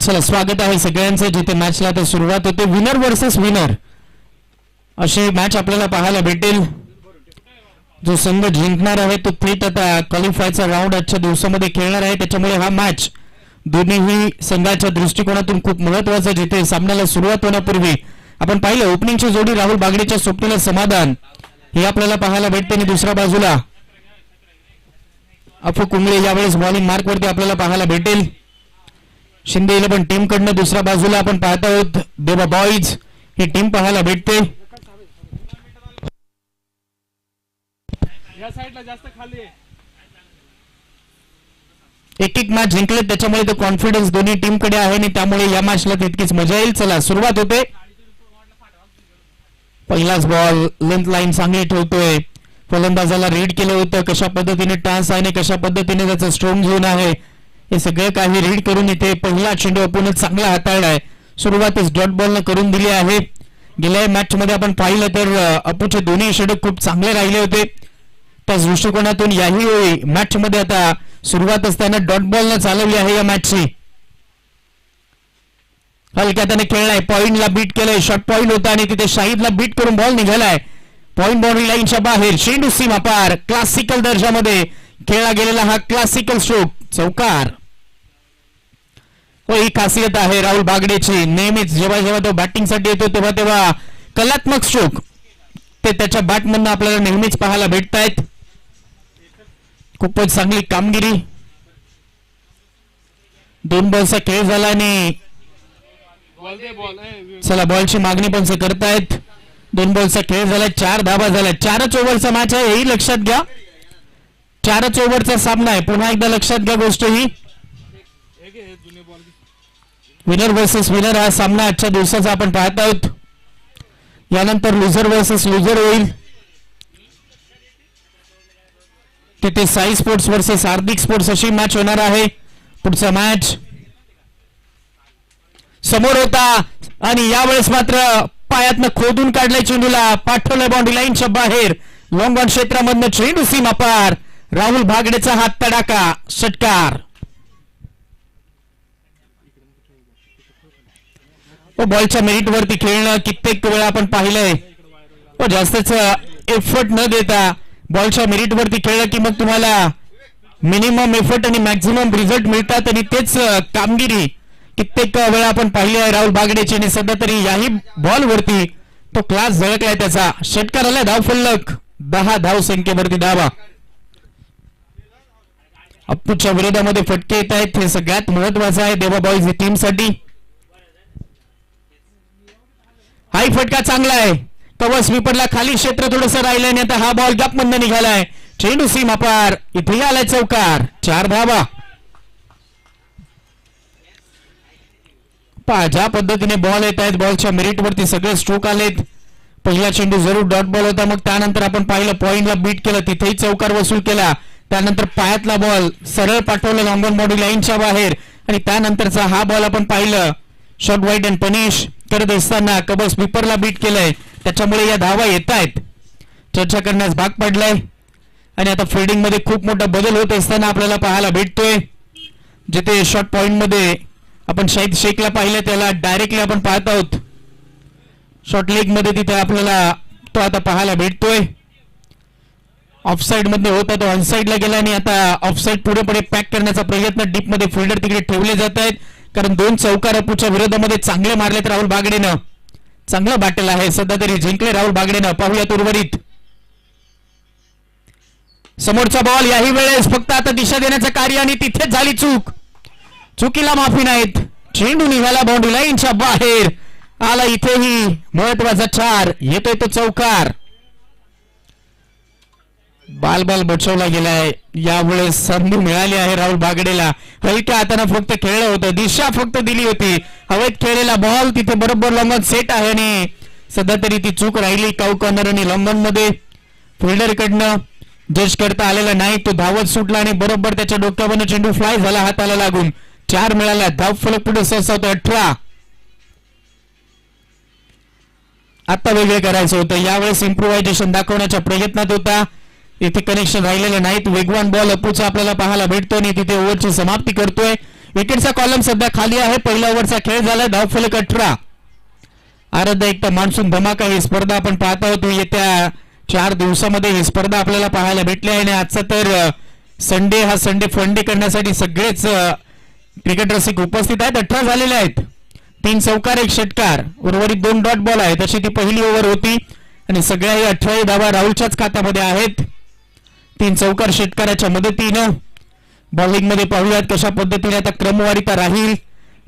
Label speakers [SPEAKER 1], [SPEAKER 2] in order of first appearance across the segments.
[SPEAKER 1] चला स्वागत आहे सगळ्यांचं जिथे मॅचला आता सुरुवात होते. विनर वर्सेस विनर अशी मॅच आपल्याला पाहायला भेटेल. जो संघ जिंकणार आहे तो थेट आता क्वालिफायचा राऊंड आजच्या दिवसामध्ये खेळणार आहे. त्याच्यामुळे हा मॅच दोन्हीही संघाच्या दृष्टिकोनातून खूप महत्वाचा. जिथे सामन्याला सुरुवात होण्यापूर्वी आपण पाहिलं ओपनिंगची जोडी राहुल बागडेच्या सोबतीला समाधान हे आपल्याला पाहायला भेटते आणि दुसऱ्या बाजूला अफू कुंबळे यावेळेस बॉलिंग मार्कवरती आपल्याला पाहायला भेटेल. शिंदे इलेव्हन टीम कडनं दुसऱ्या बाजूला आपण पाहत आहोत देवा बॉईज ही टीम पाहायला भेटते. एक एक मॅच जिंकले त्याच्यामुळे तो कॉन्फिडन्स दोन्ही टीम कडे आहे आणि त्यामुळे या मॅचला तितकीच मजा येईल. चला सुरुवात होते. पहिलाच बॉल लेंथ लाईन चांगली ठेवतोय. फलंदाजाला रीड केलं होतं कशा पद्धतीने टान्स आहे कशा पद्धतीने त्याचा स्ट्रोंग झोन आहे हे सगळं काही रीड करून इथे पहिला चेंडू आपण चांगला हाताळलाय. सुरुवातीच डॉट बॉल न करून दिली आहे. गेल्या मॅच मध्ये आपण पाहिलं तर अपूचे दोन्ही षटक खूप चांगले राहिले होते. त्याच दृष्टिकोनातून याही मॅच मध्ये आता सुरुवात असताना डॉट बॉल न चालवली आहे या मॅचची. हलक्या त्याने खेळलाय पॉइंटला बीट केलंय. शॉर्ट पॉइंट होता आणि तिथे शाहिदला बीट करून बॉल निघालाय. पॉइंट बाउंड्री लाईनच्या बाहेर चेंडू सीमा पार. क्लासिकल दर्जामध्ये खेळला गेलेला हा क्लासिकल स्ट्रोक चौकार. हो ही खासियत आहे राहुल बागडेची. नेहमीच जेव्हा जेव्हा तो बॅटिंग साठी येतो तेव्हा तेव्हा कलात्मक स्ट्रोक ते त्याच्या बॅटमधनं आपल्याला नेहमीच पाहायला भेटतायत. खूपच चांगली कामगिरी. 2 बॉलचा खेळ झाला आणि चला बॉलची मागणी पण करतायत. 2 बॉलचा खेळ झाला. 4 धावा झाल्या. 4च ओव्हरचा मॅच आहे हेही लक्षात घ्या. 4च ओव्हरचा सामना आहे. पुन्हा एकदा लक्षात घ्या गोष्ट ही. विनर वर्सेस विनर हा सामना आजच्या दिवसाचा आपण पाहत आहोत. यानंतर लुझर वर्सेस लुझर होईल. तिथे साई स्पोर्ट्स वर्सेस हार्दिक स्पोर्ट्स अशी मॅच होणार आहे. पुढचा मॅच समोर होता आणि यावेळेस मात्र पायातनं खोदून काढलंय चेंडूला. पाठवलंय बाउंड्री लाईनच्या बाहेर. लॉंग ऑन क्षेत्रामधनं चेंडू सीमा पार. राहुल बागडेचा हात तडाखा षटकार. बॉलच्या मेरिट वरती खेळणं कित्येक वेळा आपण पाहिलंय. जास्तच एफर्ट न देता बॉलच्या मेरिट वरती खेळलं की मग तुम्हाला मिनिमम एफर्ट आणि मॅक्झिमम रिझल्ट मिळतात आणि तेच कामगिरी कित्येक वेळा आपण पाहिली आहे राहुल बागडेची. आणि सध्या तरी याही बॉल वरती तो क्लास झळकलाय त्याचा. षटकाराला धाव फलक 10 धाव संख्येवरती धावा. अप्पूच्या विरोधामध्ये फटके येत आहेत हे सगळ्यात महत्वाचं आहे देवा बॉईज ही टीम साठी. हाही फटका चांगला आहे. कवच विपडला खाली क्षेत्र थोडंसं राहिलं आणि आता हा बॉल गॅप मधनं निघालाय. चेंडू सीमा पार. इथे आलाय चौकार. 4 धावा. ज्या पद्धतीने बॉल येत आहेत बॉलच्या मेरिट वरती सगळे स्ट्रोक आलेत. पहिला चेंडू जरूर डॉट बॉल होता. मग त्यानंतर आपण पाहिलं पॉइंटला बीट केलं तिथेही चौकार वसूल केला. त्यानंतर पायातला बॉल सरळ पाठवलं लॉंग ऑन बॉडी लाईनच्या बाहेर आणि त्यानंतरचा हा बॉल आपण पाहिलं शॉर्ट वाईड अँड पनिश करत असताना कबस स्वीपरला बीट केलंय. त्याच्यामुळे या धावा येत आहेत. चर्चा करण्यास भाग पडलाय आणि आता फिल्डिंग मध्ये खूप मोठा बदल होत असताना आपल्याला पाहायला भेटतोय. जिथे शॉर्ट पॉइंट मध्ये आपण शाहिद शेखला पाहिलं त्याला डायरेक्टली आपण पाहत आहोत. शॉर्ट लेग मध्ये तिथे आपल्याला तो आता पाहायला भेटतोय. ऑफसाईड मध्ये होता तो ऑनसाईडला गेला आणि आता ऑफसाईड पुढे पुढे पॅक करण्याचा प्रयत्न डीप मध्ये फिल्डर तिकडे ठेवले जात आहेत. कारण 2 चौकार अपूच्या विरोधामध्ये चांगले मारलेत राहुल बागडेनं. चांगलं बॅटल आहे. सध्या तरी जिंकले राहुल बागडेनं. पाहूयात उर्वरित. समोरचा बॉल याही वेळेस फक्त आता दिशा देण्याचं कार्य आणि तिथेच झाली चूक. चुकीला माफी नाहीत. चेंडू निघाला बाउंड्री लाईनच्या बाहेर. आला इथेही महत्वाचा 4. येतोय तो चौकार. बाल बचवला गेलाय. यावेळेस संधी मिळाली आहे राहुल बागडेला. हलक्या हाताने फक्त खेळलं होतं. दिशा फक्त दिली होती. हवेत खेळलेला बॉल तिथे बरोबर लॉंगॉन सेट आहे आणि सध्या तरी ती चूक राहिली काऊ कॉर्नर आणि लॉंगॉन मध्ये फिल्डर कडनं जज करता आलेला नाही. तो धावत सुटला आणि बरोबर त्याच्या डोक्यावरनं चेंडू फ्लाय झाला हाताला लागून. 4 मिळाला. धाव फलक पुढे सहसा होता 18. आता वेगळे करायचं होतं. यावेळेस इम्प्रोव्हायझेशन दाखवण्याच्या प्रयत्नात होता. इथे कनेक्शन राहिलेलं नाहीत. वेगवान बॉल अपूचा आपल्याला पाहायला भेटतो आणि तिथे ओव्हरची समाप्ती करतोय. विकेटचा कॉलम सध्या खाली आहे. पहिल्या ओव्हरचा खेळ झाला. धावफलक 18. आराध्य एक तर मान्सून धमाका ही स्पर्धा आपण पाहत आहोत. येत्या 4 दिवसामध्ये ही स्पर्धा आपल्याला पाहायला भेटली आहे आणि आजचा तर संडे हा संडे फंडे करण्यासाठी सगळेच क्रिकेट रसिक उपस्थित आहेत. 18 झालेले आहेत. 3 चौकार 1 षटकार उर्वरित 2 डॉट बॉल आहेत. अशी ती पहिली ओव्हर होती आणि सगळ्याही 18 धावा राहुलच्याच खात्यामध्ये आहेत. 3 चौकार षटकाराच्या मदतीनं बॉलिंग मध्ये पाहूयात कशा पद्धतीने आता क्रमवारीता राहील.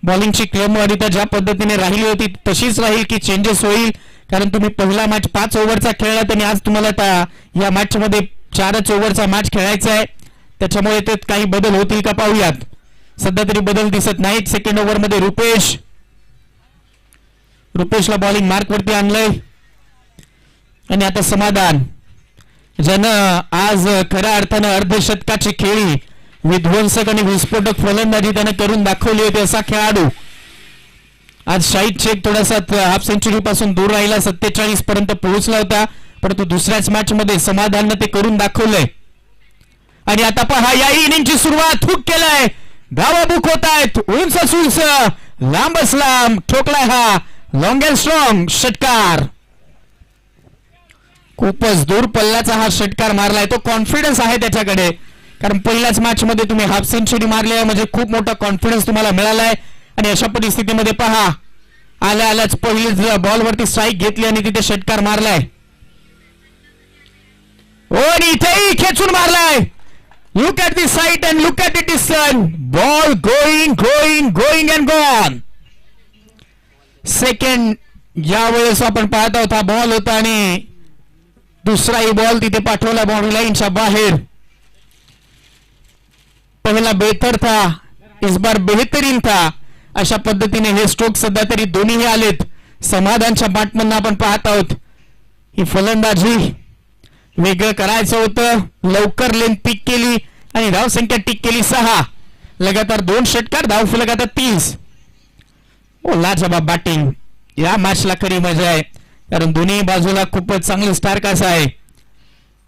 [SPEAKER 1] बॉलिंगची क्रमवारीता ज्या पद्धतीने राहिली होती तशीच राहील की चेंजेस होईल, कारण तुम्ही पहिला मॅच 5 ओव्हरचा खेळलात आणि आज तुम्हाला या मॅच मध्ये 4च ओव्हरचा मॅच खेळायचा आहे. त्याच्यामुळे ते काही बदल होतील का पाहूयात. सध्या तरी बदल दिसत नाहीत. सेकंड ओव्हर मध्ये रुपेशला बॉलिंग मार्क वरती आणलंय आणि आता समाधान ज्यानं आज खऱ्या अर्थानं अर्धशतकाची खेळी विध्वंसक आणि विस्फोटक फलंदाजी त्याने करून दाखवली होती असा खेळाडू आज शाहिद शेख थोडासा हाफ सेंचुरी पासून दूर राहिला. 47 पर्यंत पोहोचला होता, परंतु दुसऱ्याच मॅच मध्ये समाधानने ते करून दाखवलंय. आणि आता पहा या इनिंगची सुरुवात हुक केलाय. धावा बुक होत आहेत. उंच लांबच लांब ठोकलाय हा लॉंग अँड स्ट्रॉंग षटकार. खूपच दूर पल्ल्याचा हा षटकार मारलाय. तो कॉन्फिडन्स आहे त्याच्याकडे, कारण पहिल्याच मॅच मध्ये तुम्ही हाफ सेंचुरी मारली आहे म्हणजे खूप मोठा कॉन्फिडन्स तुम्हाला मिळालाय. आणि अशा परिस्थितीमध्ये पहा आल्याच पहिलीच बॉल वरती स्ट्राईक घेतली आणि तिथे षटकार मारलाय. आणि इथेही खेचून मारलाय. Look at the sight and look at the distance. Ball going and gone. Second यावेळेस आपण पाहत आहोत हा बॉल होता आणि दुसराही बॉल तिथे पाठवला बाउंड्री लाईनच्या बाहेर. पहला बेहतर था, इस बार बेहतरीन था. अशा पद्धतीने हे स्ट्रोक सध्या तरी दोन्हीही आलेत. समाधानच्या बॅटमधून आपण पाहत आहोत ही फलंदाजी वेगळं करायचं होतं. लवकर लेन पिक केली आणि धावसंख्या टिक केली 6. लगातार 2 षटकार. धावफलक आता 30. लाजवाब बॅटिंग. या मॅचला खरी मजा आहे, कारण दोन्ही बाजूला खूपच चांगले स्टारकास्ट आहे.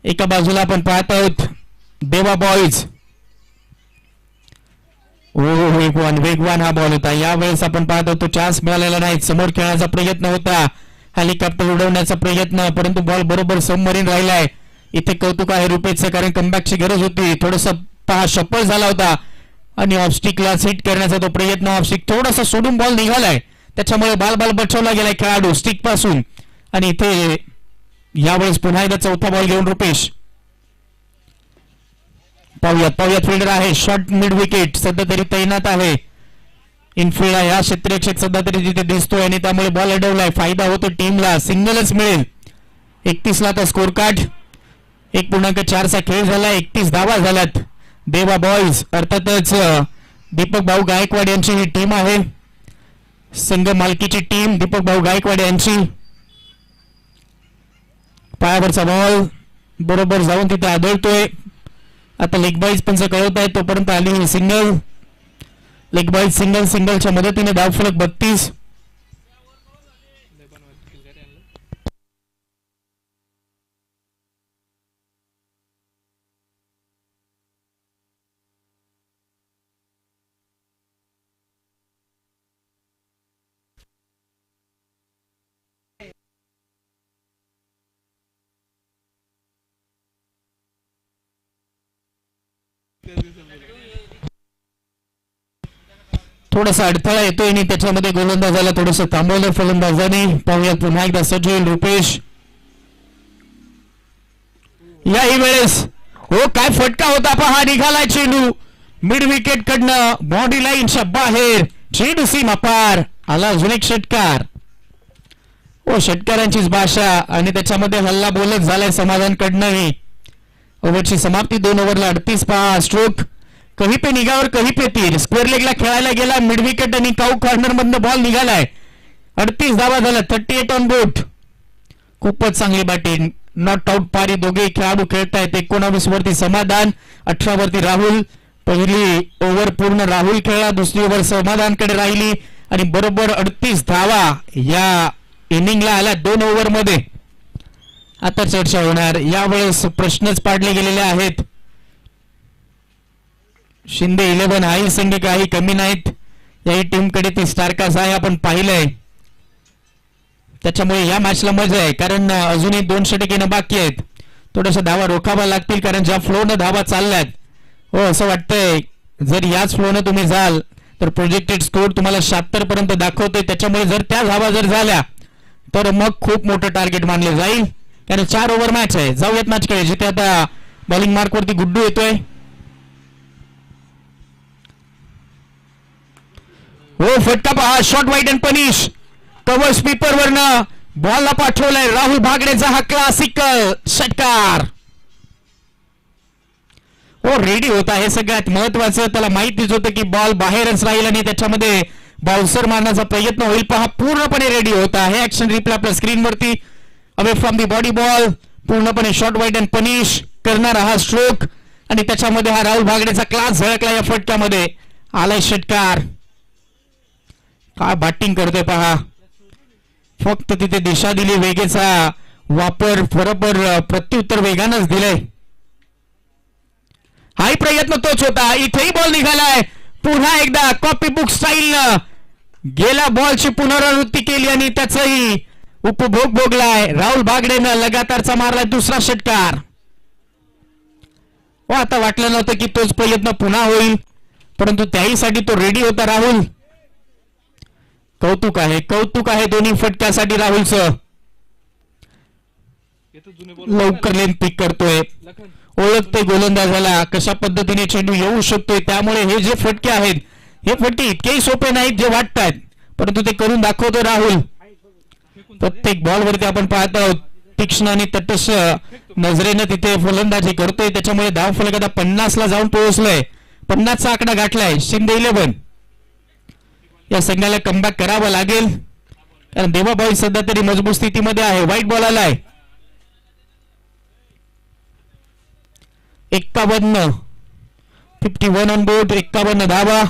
[SPEAKER 1] एका बाजूला आपण पाहत आहोत देवा बॉईज. वेगवान हा बॉल होता. यावेळेस आपण पाहत होतो चान्स मिळालेला नाही. समोर खेळण्याचा प्रयत्न होता, हेलिकॉप्टर उडवण्याचा प्रयत्न, परंतु बॉल बरोबर सबमरीन राहिलाय. इथे कौतुक आहे रुपेशचं, कारण कमबॅकची गरज होती. थोडस पहा शफल झाला होता आणि ऑफस्टिकला हिट करण्याचा तो प्रयत्न. ऑफस्टिक थोडासा सोडून बॉल निघालाय, त्याच्यामुळे बाल बचावला गेलाय खेळाडू स्टिक पासून. आणि इथे यावेळेस पुन्हा एकदा चौथा बॉल घेऊन रुपेश. पाहुयात फिल्डर आहे. शॉर्ट मिड विकेट सध्या तरी तैनात आहे. इनफिल्ड या क्षेत्ररक्षक सध्या तरी तिथे दिसतोय आणि त्यामुळे बॉल अडवलाय. फायदा होतो टीमला. सिंगलच मिळेल. 31 ला आता स्कोर कार्ड. 1.4 खेळ झाला. 31 धावा झाल्यात. देवा बॉईज अर्थातच दीपक भाऊ गायकवाड यांची ही टीम आहे. संघ मालकीची टीम दीपक भाऊ गायकवाड यांची. पायावरचा बॉल बरोबर जाऊन तिथे आदळतोय. आता लेग बाईज पण कळवत आहे तोपर्यंत आली सिंगल. लेग बाईज सिंगलच्या मदतीने धावफलक 32. थोडासा अडथळा येतोय आणि त्याच्यामध्ये गोलंदाजाला थोडस थांबवलं फलंदाजाने. पाहूयात पुन्हा एकदा सजल रुपेश. याही वेळेस काय फटका होता पहा. निघालाय चेंडू मिड विकेट कडनं बाउंड्री लाईनच्या बाहेर. चेंडू सीमा पार. आला अजून एक षटकार. षटकारांचीच भाषा आणि त्याच्यामध्ये हल्ला बोलत झालाय समाधान कडनंही. ओव्हरची समाप्ती 2 ओव्हरला 38. पहा स्ट्रोक कही पे निघावर कही पे तीर. स्क्वेअर लेगला खेळायला गेला मिड विकेट आणि काऊ कॉर्नर मधनं बॉल निघालाय. 38 धावा झाल्या. 38 ऑन बोट. खूपच चांगली बॅटिंग. नॉट आउट पारी दोघे खेळाडू खेळतायत. 19 वरती समाधान, 18 वरती राहुल. पहिली ओव्हर पूर्ण राहुल खेळला, दुसरी ओव्हर समाधानकडे राहिली आणि बरोबर 38 धावा या इनिंगला आल्या 2 ओव्हर मध्ये. आता चर्चा होणार. यावेळेस प्रश्नच पाडले गेलेले आहेत. शिंदे 11 हाही संघ काही कमी नाहीत. याही टीमकडे ती स्टारकास्ट आहे, आपण पाहिलंय. त्याच्यामुळे या मॅचला मजा आहे, कारण अजूनही 2 षटक येणं बाकी आहेत. थोड्याशा धावा रोखावा लागतील, कारण ज्या फ्लोनं धावा चालल्यात, हो असं वाटतंय जर याच फ्लोनं तुम्ही जाल तर प्रोजेक्टेड स्कोर तुम्हाला 76 पर्यंत दाखवते. त्याच्यामुळे जर त्या धावा जर झाल्या तर मग खूप मोठं टार्गेट मानले जाईल, कारण 4 ओव्हर मॅच आहे. जाऊयात मॅचकडे, जिथे आता बॉलिंग मार्क वरती गुड्डू येतोय. हो फटका पहा, shot wide and punish. Cover sweeper वरनं बॉलला पाठवलाय राहुल भागडेचा हा क्लासिकल षटकार. हो रेडी होता, हे सगळ्यात महत्वाचं. त्याला माहितीच होतं की बॉल बाहेरच राहील आणि त्याच्यामध्ये बाउन्सर मारण्याचा प्रयत्न होईल. पहा पूर्णपणे रेडी होता. हे ऍक्शन रिप्ले आपल्या स्क्रीनवरती. Away from the body ball, पूर्णपणे शॉट वाईट अँड पनिश करणारा हा स्ट्रोक, आणि त्याच्यामध्ये हा राहुल भागडेचा क्लास झळकला. या फटक्यामध्ये आलाय षटकार. काय बॅटिंग करतोय पहा, फक्त तिथे दिशा दिली, वेगेचा वापर बरोबर प्रत्युत्तर वेगानच दिलंय. हाही प्रयत्न तोच होता. इथेही बॉल निघालाय. पुन्हा एकदा कॉपी बुक स्टाईल गेल्या बॉलची पुनरावृत्ती केली आणि त्याचाही उपभोग भोगलाय. राहुल भागडेनं लगातारचा मारलाय दुसरा षटकार. हो आता वाटलं नव्हतं की तोच प्रयत्न पुन्हा होईल, परंतु त्याहीसाठी तो रेडी होता राहुल. कौतुक आहे, कौतुक आहे दोन्ही फटक्यासाठी राहुलचं. लवकर लेन पिक करतोय, ओळखतोय गोलंदाजाला कशा पद्धतीने चेंडू येऊ शकतोय. त्यामुळे हे जे फटके आहेत, हे फटके इतकेही सोपे नाहीत जे वाटतात, परंतु ते करून दाखवतोय राहुल. प्रत्येक बॉल वरती आपण पाहत आहोत तीक्ष्ण आणि तटस्थ नजरेनं तिथे फलंदाजी करतोय. त्याच्यामुळे धाव फलक आता 50 ला जाऊन पोहोचलाय. 50 चा आकडा गाठलाय. शिंदे 11 या संघाला कमबॅक करावं लागेल, कारण देवाभाई सध्या तरी मजबूत स्थितीमध्ये आहे. व्हाईट बॉल आलाय. 51 ऑन बोर्ड, 51 धावा.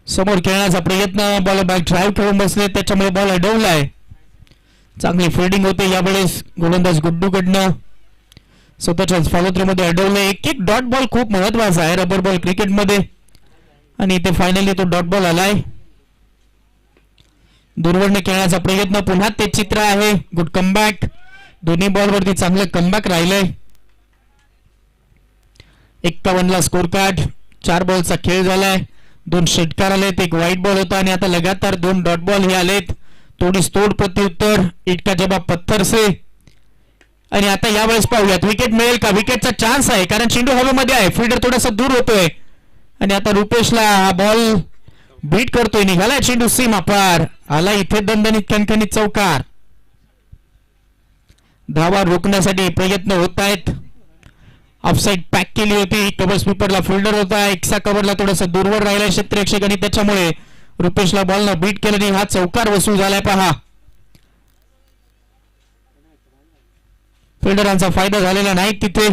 [SPEAKER 1] समोर खेळण्याचा प्रयत्न, बॉल बॅक ड्राईव्ह करून बसले, त्याच्यामुळे बॉल अडवलाय. चांगली फिल्डिंग होते यावेळेस गोलंदाज गुड्डूकडनं. स्वतःच्याच फॉलोथ्रूमध्ये अडवलंय. एक एक डॉट बॉल खूप महत्वाचा आहे रबर बॉल क्रिकेटमध्ये, आणि इथे फायनली तो डॉट बॉल आलाय. दूरवरने खेळण्याचा प्रयत्न, पुन्हा ते चित्र आहे. Good comeback. दोन्ही बॉल वरती चांगलं कमबॅक राहिलंय. 51 ला स्कोर कार्ड. 4 बॉलचा खेळ झालाय. 2 षटकार आलेत, एक व्हाईट बॉल होता, आणि आता लगातार 2 डॉट बॉल हे आलेत. तोडीस तोड प्रत्युत्तर, इट का जवाब पत्थर से. आणि आता यावेळेस पाहूयात विकेट मिळेल का. विकेटचा चान्स आहे, कारण चेंडू हवेमध्ये आहे. फिल्डर थोडासा दूर होतोय, आणि आता रुपेशला हा बॉल बीट करतोय. निघालाय चेंडू सीमा पार. आला इथे दणदणीत कणकणीत चौकार. धावा रोखण्यासाठी प्रयत्न होत आहेत. ऑफसाईड पॅक केली होती. कव्हर स्वीपरला फिल्डर होता, एक्सा कव्हरला थोडासा दूरवर राहिलाय क्षेत्ररक्षक, आणि त्याच्यामुळे रुपेशला बॉलनं बीट केलं आणि हा चौकार वसूल झालाय. पहा फिल्डरांचा फायदा झालेला नाही तिथे.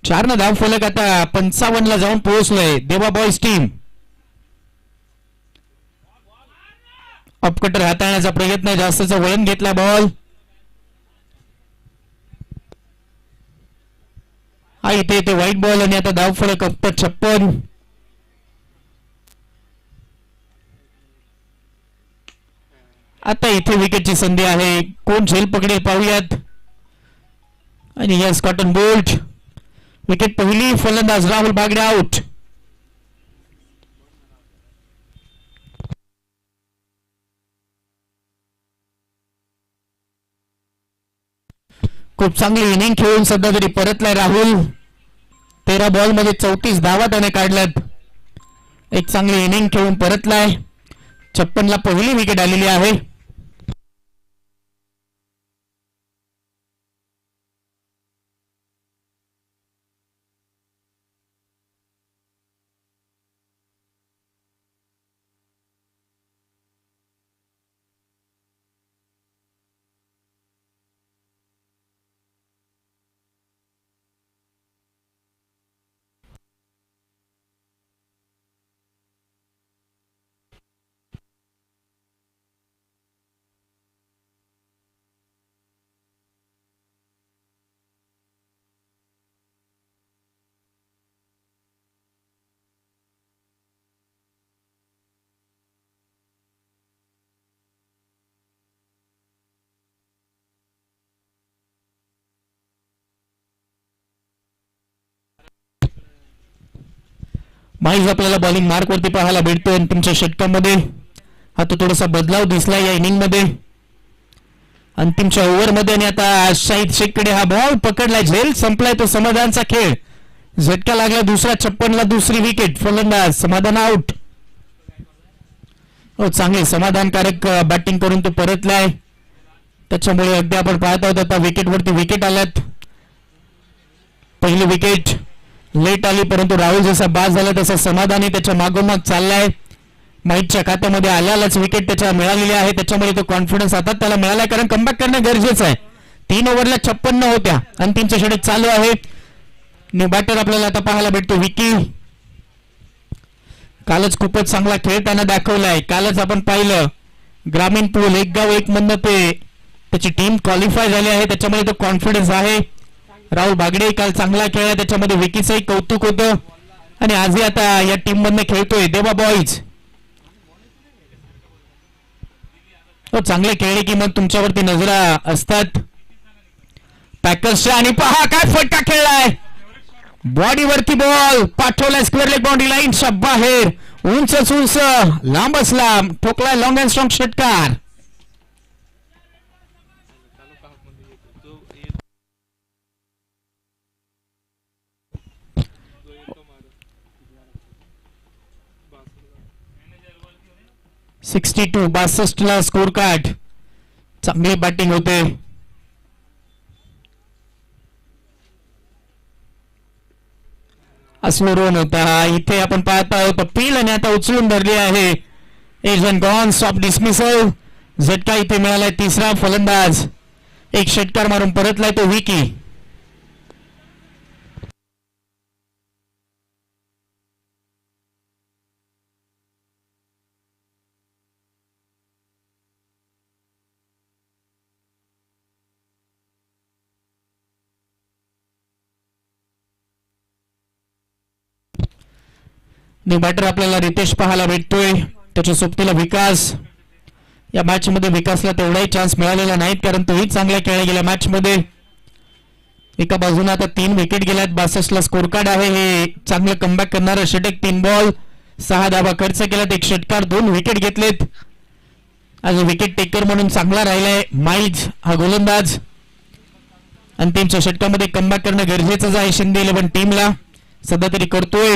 [SPEAKER 1] 4 न धाव फलक आता 55 ला जाऊन पोहोचलोय. देवा बॉयज टीम अपकटर हाताळण्याचा प्रयत्न, जास्तचा वळण घेतला बॉल. हा इथे इथे व्हाईट बॉल, आणि आता धाव फलक फक्त 56. आता इथे विकेटची संधी आहे. कोण झेल पकडेल पाहूयात. आणि यस कॉटन बोल्ट. विकेट पहिली. फलंदाज राहुल भागडे आउट. खूप चांगली इनिंग खेळून सध्या तरी परतलाय राहुल. 13 बॉल मध्ये 34 धावा त्याने काढल्यात. एक चांगली इनिंग खेळून परतलाय. 56 ला पहिली विकेट आलेली आहे. माईज आपल्याला बॉलिंग मार्क वरती पाहायला भेटतोय अंतिमच्या षटकामध्ये. आता थोडासा बदलाव दिसला या इनिंग मध्ये अंतिमच्या ओव्हर मध्ये. आणि आता शाहिद शेखकडे हा बॉल पकडलाय, झेल संपलाय तो समाधानचा खेळ. झटका लागला दुसरा, 56 ला दुसरी विकेट. फलंदाज समाधान आउट. हो, चांगले समाधानकारक बॅटिंग करून तो परतलाय, त्याच्यामुळे अगदी आपण पाहत आहोत आता विकेट वरती विकेट आल्यात. पहिली विकेट लेट आली, परंतु राहुल जसा बाद झाला तसा समाधानी त्याच्या मागोमाग चाललाय. माईकच्या खात्यामध्ये आल्यालाच विकेट त्याच्या मिळालेली आहे, त्याच्यामुळे तो कॉन्फिडन्स आता त्याला मिळालाय, कारण कमबॅक करणं गरजेचं आहे. 3 ओव्हरला 56 होत्या. अंतिमच्या षटक चालू आहे. न्यू बॅटर आपल्याला आता पाहायला भेटतो विकी. कालच खूपच चांगला खेळ त्यानं दाखवलाय. कालच आपण पाहिलं ग्रामीण पूल एक गाव एक मधनं त्याची टीम क्वालिफाय झाली आहे, त्याच्यामुळे तो कॉन्फिडन्स आहे. राहुल बागडे काल चांगला खेळला, त्याच्यामध्ये विकीचंही कौतुक होतं. आणि आजही आता या टीम मधनं खेळतोय देवा बॉईज. चांगले खेळले की मग तुमच्यावरती नजरा असतात पॅकर्सच्या. आणि पहा काय फटका खेळलाय, बॉडीवरती बॉल पाठवलाय स्क्वेअर लेग बाउंड्री लाईनच्या बाहेर. उंच उंच लांबच लांब ठोकलाय लॉंग अँड स्ट्रॉंग षटकार. .62 62 ला स्कोर कार्ड. चांगली बॅटिंग होते. स्लो रन होता इथे आपण पाहत आहोत. अपील आणि आता उचलून धरली आहे. एजन गॉन सॉफ्ट डिसमिसल. झटका इथे मिळालाय तिसरा. फलंदाज एक षटकार मारून परतलाय तो विकी. न्यू बॅटर आपल्याला रितेश पाहायला भेटतोय, त्याच्या सोबतीला विकास. या मॅच मध्ये विकासला तेवढाही चान्स मिळालेला नाहीत, कारण तोही चांगला खेळला गेल्या मॅच मध्ये. एका बाजूने आता 3 विकेट गेल्यात. 62 ला स्कोर कार्ड आहे. हे चांगलं कमबॅक करणारं षटक. 3 बॉल 6 धावा खर्च केल्यात, 1 षटकार 2 विकेट घेतलेत. आज विकेट टेकर म्हणून चांगला राहिलाय माईज हा गोलंदाज. अंतिमच्या षटकामध्ये कमबॅक करणं गरजेचंच आहे शिंदे 11 टीमला. सध्या तरी करतोय.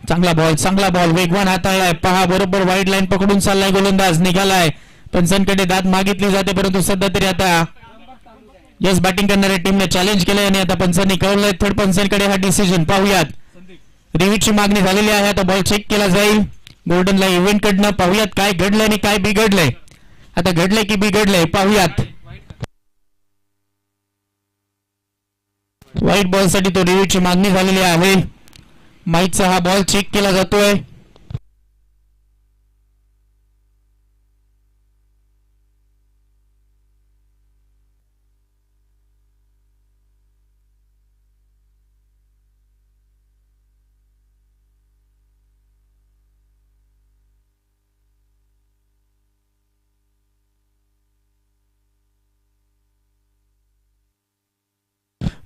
[SPEAKER 1] चांगला बॉल वेगवान हाताळलाय. पहा बरोबर वाईड लाईन पकडून चाललाय गोलंदाज. निघालाय, पंचांकडे दाद मागितली जाते, परंतु सध्या तरी आता यस बॅटिंग करणाऱ्या टीमने चॅलेंज केलंय आणि आता पंचांनी कळवलंय थर्ड पंचांकडे हा डिसिजन. पाहूयात, रिव्ह्यूची मागणी झालेली आहे. आता बॉल चेक केला जाईल गोल्डनला इव्हेंट कडनं. पाहूयात काय घडलंय आणि काय बिघडलंय. आता घडलंय की बिघडलंय पाहूयात. व्हाईट बॉल साठी तो रिव्ह्यूची मागणी झालेली आहे. माईकचा हा बॉल चेक केला जातोय.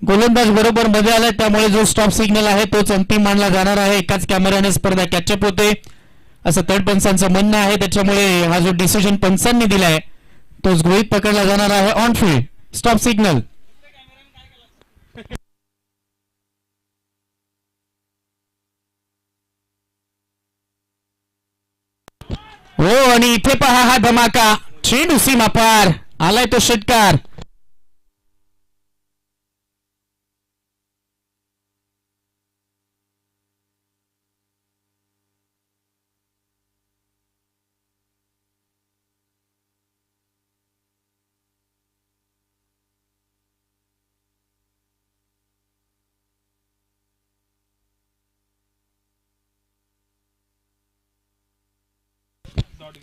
[SPEAKER 1] गोलंदाज बरोबर मध्ये आलाय, त्यामुळे जो स्टॉप सिग्नल आहे तोच अंतिम मानला जाणार आहे. एकाच कॅमेऱ्याने स्पर्धा कॅचअप होते असं थर्ड पंचांचं म्हणणं आहे, त्याच्यामुळे हा जो डिसिजन पंचांनी दिलाय तोच गृहीत पकडला जाणार आहे. On field stop signal. हो, आणि इथे पहा हा धमाका. चेंडू सीमा पार आलाय तो षटकार.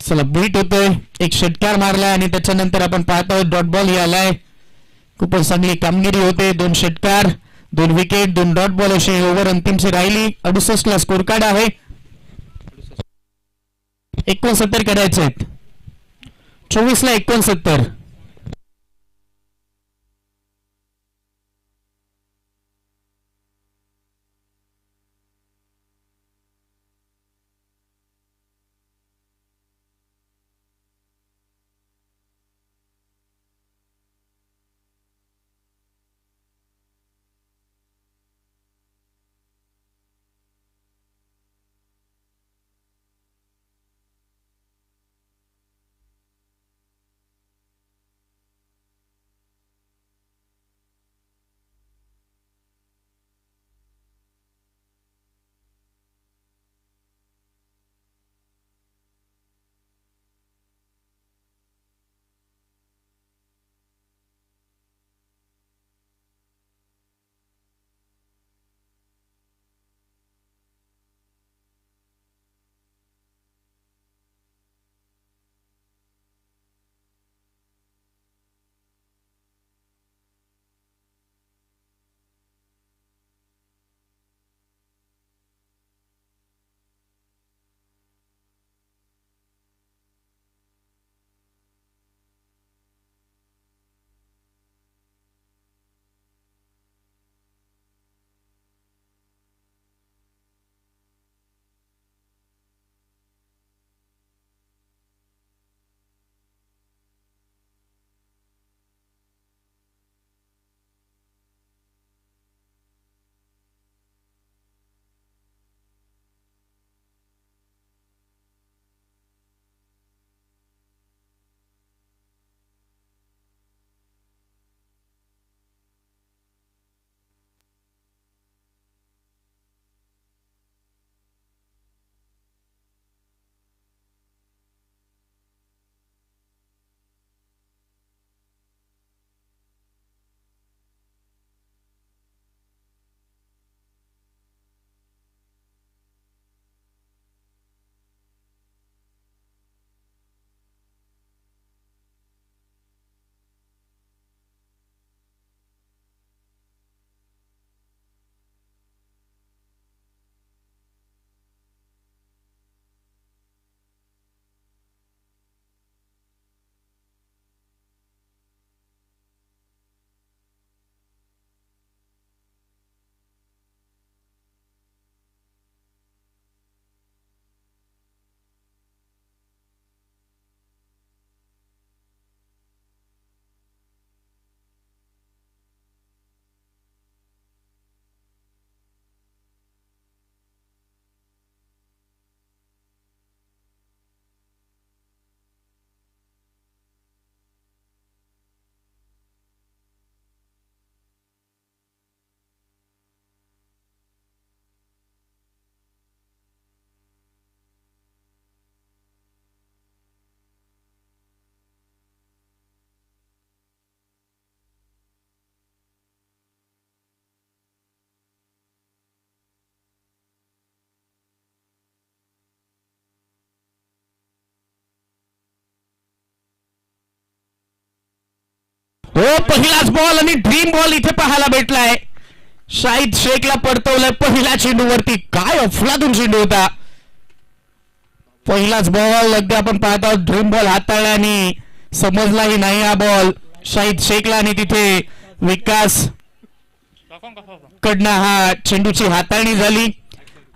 [SPEAKER 1] चला बीट होतोय. एक षटकार मारलाय आणि त्याच्यानंतर आपण पाहत आहोत डॉट बॉल आलाय. खूपच चांगली कामगिरी होते. 2 षटकार 2 विकेट 2 डॉट बॉल अशी ओव्हर अंतिमची राहिली. 68 ला स्कोर कार्ड आहे. 69 करायचे आहेत. 24 ला 69. हो, पहिलाच बॉल आणि ड्रीम बॉल इथे पाहायला भेटलाय. शाहिद शेखला पडतवलंय पहिल्या चेंडूवरती. काय अफलातून चेंडू होता. पहिलाच बॉल अगदी आपण पाहत आहोत. ड्रीम बॉल हाताळला आणि समजलाही नाही हा बॉल शाहिद शेखला. आणि तिथे विकास कडनं हा चेंडूची हाताळणी झाली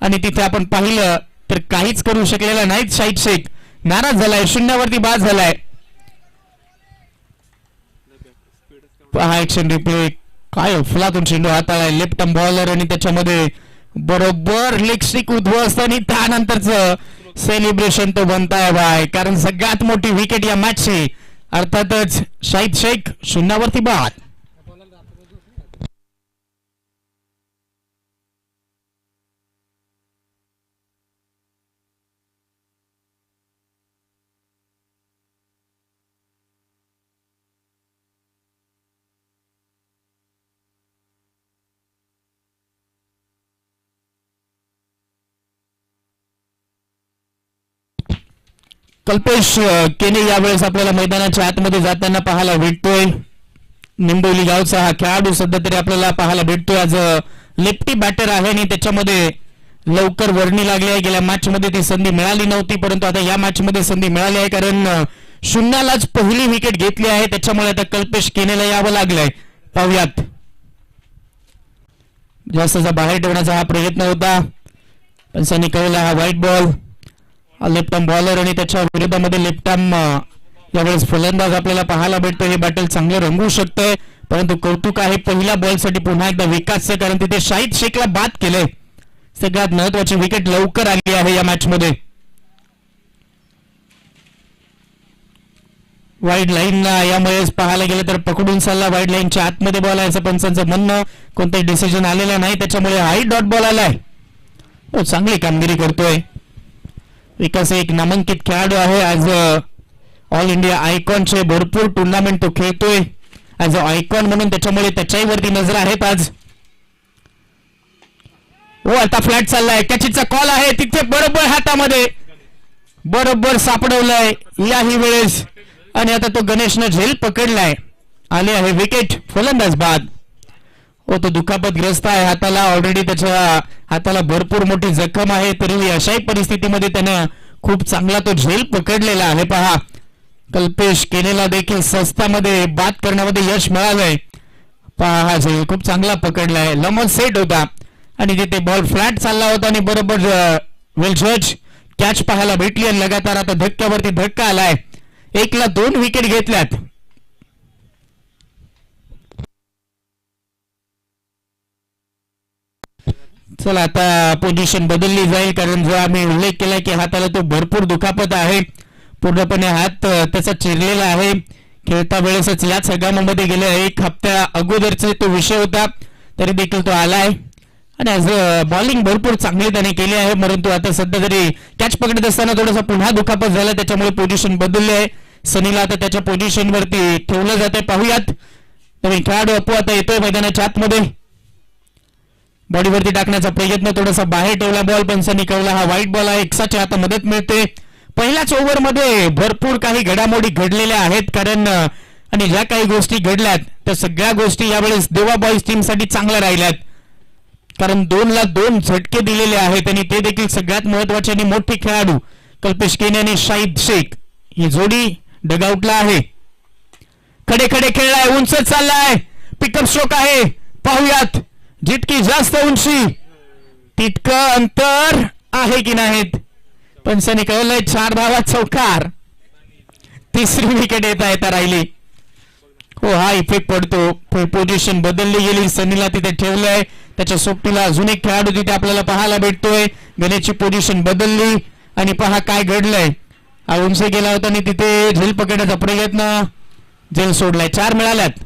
[SPEAKER 1] आणि तिथे आपण पाहिलं तर काहीच करू शकलेला नाहीत शाहिद शेख. नाराज झालाय, शून्यावरती बाद झालाय. पहा ऍक्शन रिप्ले. काय अफलातून चेंडू हाताळाय लेफ्ट आर्म बॉलर आणि त्याच्यामध्ये बरोबर लेग स्टिक उद्ध्वस्त आणि त्यानंतरच सेलिब्रेशन तो बनताय बाय. कारण सगळ्यात मोठी विकेट या मॅचची. अर्थातच शाहिद शेख शून्यावरती बाद. कल्पेश केने यावेळेस आपल्याला मैदानाच्या आतमध्ये जाताना पाहायला भेटतोय. निंबोली गावचा हा खेळाडू सध्या तरी आपल्याला पाहायला भेटतोय. आज लेफ्टी बॅटर आहे आणि त्याच्यामध्ये लवकर वर्णी लागली आहे. गेल्या मॅच मध्ये ती संधी मिळाली नव्हती, परंतु आता या मॅच मध्ये संधी मिळाली आहे. कारण शून्यालाच पहिली विकेट घेतली आहे, त्याच्यामुळे आता कल्पेश केनेला यावं लागलंय. पाहूयात. जास्तचा बाहेर ठेवण्याचा हा प्रयत्न होता, पण सनी कळला हा white ball. Left arm bowler आणि त्याच्या विरोधामध्ये लेफ्ट आर्म यावेळेस फलंदाज आपल्याला पाहायला भेटतो. हे बॅटल चांगलं रंगू शकतंय, परंतु कौतुक आहे पहिल्या बॉलसाठी पुन्हा एकदा विकासचं. कारण तिथे शाहिद शेखला बाद केलंय. सगळ्यात महत्वाची विकेट लवकर आली आहे या मॅच मध्ये. वाईड लाईन यामुळेच पाहायला गेलं तर पकडून चालला. वाईड लाईनच्या आतमध्ये बॉल आहे असं पंचांचं म्हणणं. कोणताही डिसिजन आलेला नाही, त्याच्यामुळे हाई डॉट बॉल आलाय. चांगली कामगिरी करतोय विकास. एक नामांकित खेळाडू आहे. आज ऑल इंडिया आयकॉनचे भरपूर टुर्नामेंट तो खेळतोय ऍज अ आयकॉन म्हणून, त्याच्यामुळे त्याच्याही वरती नजर आहेत आज. हो, आता फ्लॅट चाललाय. कॅचीचा कॉल आहे तिथे बरोबर हातामध्ये बरोबर सापडवलाय याही वेळेस. आणि आता तो गणेशनं झेल पकडलाय. आले आहे विकेट. फलंदाज बाद. हो, तो दुखापतग्रस्त आहे हाताला. ऑलरेडी त्याच्या हाताला भरपूर मोठी जखम आहे, तरीही अशाही परिस्थितीमध्ये त्यानं खूप चांगला तो झेल पकडलेला आहे. पहा, कल्पेश केनेला देखील सस्त्यामध्ये बाद करण्यामध्ये यश मिळालंय. पहा, हा झेल खूप चांगला पकडलाय. लमन सेट होता आणि तिथे बॉल फ्लॅट चालला होता आणि बरोबर वेल जज कॅच पाहायला भेटली. आणि लगातार आता धक्क्यावरती धक्का आलाय. 1ला 2 विकेट घेतल्यात. चला, आता पोझिशन बदलली जाईल, कारण जो आम्ही उल्लेख केला की हाताला तो भरपूर दुखापत आहे. पूर्णपणे हात त्याचा चिरलेला आहे. खेळता वेळेसच याच हंगामामध्ये गेल्या 1 हप्त्या अगोदरचा तो विषय होता, तरी देखील तो आलाय. आणि आज बॉलिंग भरपूर चांगली त्याने केली आहे, परंतु आता सध्या तरी कॅच पकडत असताना थोडासा पुन्हा दुखापत झाला, त्याच्यामुळे पोझिशन बदलली आहे. सनीला आता त्याच्या पोझिशनवरती ठेवलं जाते. पाहूयात. नवीन खेळाडू अपू आता येतोय मैदानाच्या आतमध्ये. बॉडीवरती टाकण्याचा प्रयत्न, थोडासा बाहेर ठेवला बॉल, पण सनी कळला हा व्हाईट बॉल आहे. एक्साची आता मदत मिळते. पहिल्याच ओव्हरमध्ये भरपूर काही घडामोडी घडलेल्या आहेत, कारण आणि ज्या काही गोष्टी घडल्यात त्या सगळ्या गोष्टी यावेळेस देवा बॉईज टीमसाठी चांगल्या राहिल्यात. कारण 2ला 2 झटके दिलेले आहेत आणि ते देखील सगळ्यात महत्वाचे. आणि मोठी खेळाडू कल्पेश केने आणि शाहिद शेख ही जोडी डगआउटला आहे. खडे खडे खेळलाय, उंच चाललाय, पिकअप स्ट्रोक आहे. पाहूयात. जितकी जास्त उंची तितकं अंतर आहे की नाहीत. पण सनी कळलंय 4 धावा चौकार. 3री विकेट येता राहिली. हो, हा इफेक्ट पडतो. पोझिशन बदलली गेली. सनीला तिथे ठेवलंय. त्याच्या सोबतीला अजून एक खेळाडू तिथे आपल्याला पाहायला भेटतोय. गणेशची पोझिशन बदलली आणि पहा काय घडलंय. हा उंच गेला होता आणि तिथे झेल पकडण्याचा प्रयत्न, झेल सोडलाय. 4 मिळाल्यात.